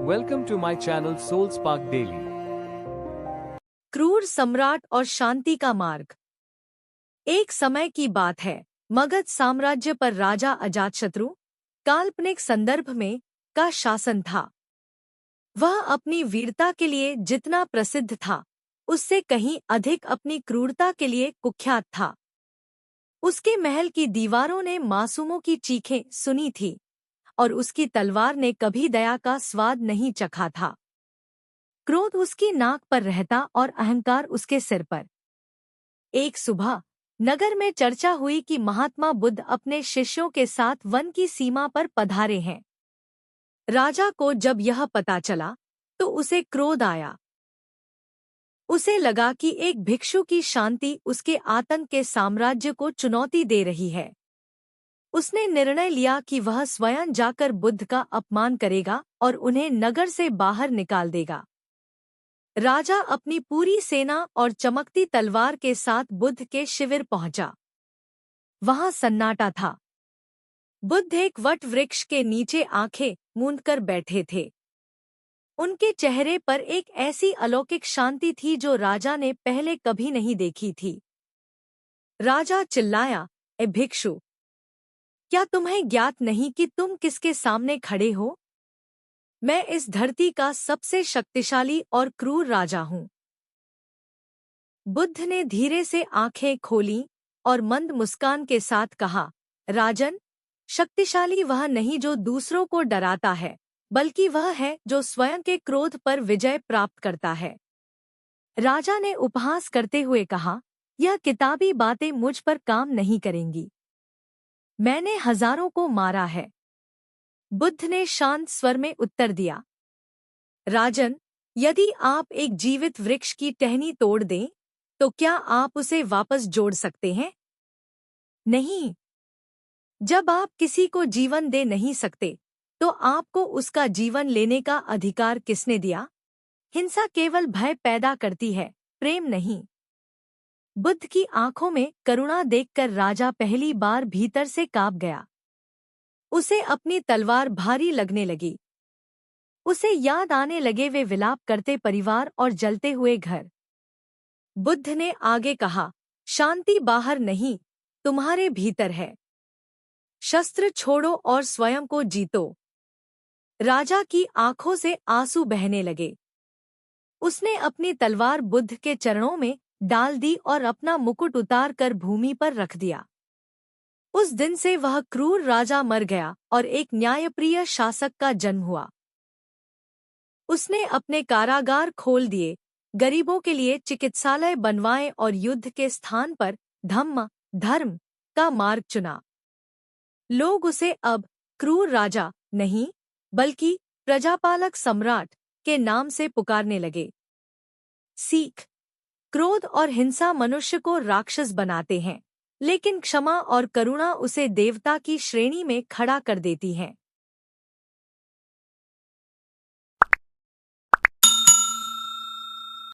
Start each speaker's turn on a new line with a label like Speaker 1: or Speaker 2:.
Speaker 1: Welcome to my channel Soul Spark Daily.
Speaker 2: क्रूर सम्राट और शांति का मार्ग। एक समय की बात है, मगध साम्राज्य पर राजा अजातशत्रु काल्पनिक संदर्भ में का शासन था। वह अपनी वीरता के लिए जितना प्रसिद्ध था, उससे कहीं अधिक अपनी क्रूरता के लिए कुख्यात था। उसके महल की दीवारों ने मासूमों की चीखें सुनी थी और उसकी तलवार ने कभी दया का स्वाद नहीं चखा था। क्रोध उसकी नाक पर रहता और अहंकार उसके सिर पर। एक सुबह नगर में चर्चा हुई कि महात्मा बुद्ध अपने शिष्यों के साथ वन की सीमा पर पधारे हैं। राजा को जब यह पता चला तो उसे क्रोध आया। उसे लगा कि एक भिक्षु की शांति उसके आतंक के साम्राज्य को चुनौती दे रही है। उसने निर्णय लिया कि वह स्वयं जाकर बुद्ध का अपमान करेगा और उन्हें नगर से बाहर निकाल देगा। राजा अपनी पूरी सेना और चमकती तलवार के साथ बुद्ध के शिविर पहुंचा। वहां सन्नाटा था। बुद्ध एक वट वृक्ष के नीचे आंखें मूंदकर बैठे थे। उनके चेहरे पर एक ऐसी अलौकिक शांति थी जो राजा ने पहले कभी नहीं देखी थी। राजा चिल्लाया, ए भिक्षु, क्या तुम्हें ज्ञात नहीं कि तुम किसके सामने खड़े हो? मैं इस धरती का सबसे शक्तिशाली और क्रूर राजा हूँ। बुद्ध ने धीरे से आंखें खोलीं और मंद मुस्कान के साथ कहा, राजन, शक्तिशाली वह नहीं जो दूसरों को डराता है, बल्कि वह है जो स्वयं के क्रोध पर विजय प्राप्त करता है। राजा ने उपहास करते हुए कहा, यह किताबी बातें मुझ पर काम नहीं करेंगी। मैंने हजारों को मारा है। बुद्ध ने शांत स्वर में उत्तर दिया, राजन, यदि आप एक जीवित वृक्ष की टहनी तोड़ दें, तो क्या आप उसे वापस जोड़ सकते हैं? नहीं। जब आप किसी को जीवन दे नहीं सकते, तो आपको उसका जीवन लेने का अधिकार किसने दिया? हिंसा केवल भय पैदा करती है, प्रेम नहीं। बुद्ध की आंखों में करुणा देखकर राजा पहली बार भीतर से कांप गया। उसे अपनी तलवार भारी लगने लगी। उसे याद आने लगे वे विलाप करते परिवार और जलते हुए घर। बुद्ध ने आगे कहा, शांति बाहर नहीं, तुम्हारे भीतर है। शस्त्र छोड़ो और स्वयं को जीतो। राजा की आंखों से आंसू बहने लगे। उसने अपनी तलवार बुद्ध के चरणों में डाल दी और अपना मुकुट उतार कर भूमि पर रख दिया। उस दिन से वह क्रूर राजा मर गया और एक न्यायप्रिय शासक का जन्म हुआ। उसने अपने कारागार खोल दिए, गरीबों के लिए चिकित्सालय बनवाए और युद्ध के स्थान पर धर्म का मार्ग चुना। लोग उसे अब क्रूर राजा नहीं, बल्कि प्रजापालक सम्राट के नाम से पुकारने लगे। सीख, क्रोध और हिंसा मनुष्य को राक्षस बनाते हैं, लेकिन क्षमा और करुणा उसे देवता की श्रेणी में खड़ा कर देती हैं।